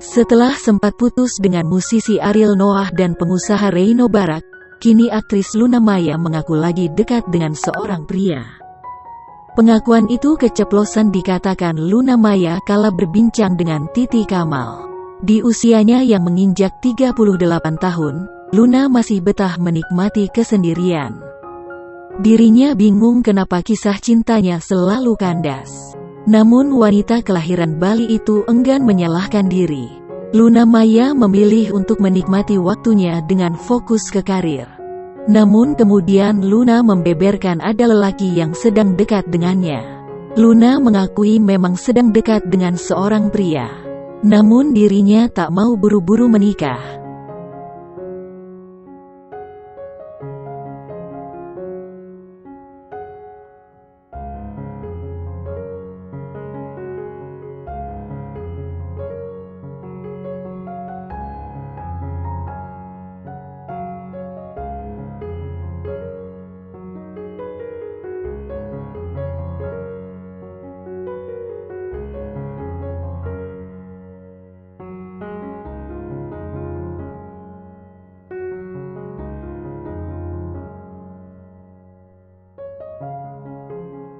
Setelah sempat putus dengan musisi Ariel Noah dan pengusaha Reino Barak, kini aktris Luna Maya mengaku lagi dekat dengan seorang pria. Pengakuan itu keceplosan, dikatakan Luna Maya kala berbincang dengan Titi Kamal. Di usianya yang menginjak 38 tahun, Luna masih betah menikmati kesendirian. Dirinya bingung kenapa kisah cintanya selalu kandas. Namun wanita kelahiran Bali itu enggan menyalahkan diri. Luna Maya memilih untuk menikmati waktunya dengan fokus ke karir. Namun kemudian Luna membeberkan ada lelaki yang sedang dekat dengannya. Luna mengakui memang sedang dekat dengan seorang pria. Namun dirinya tak mau buru-buru menikah.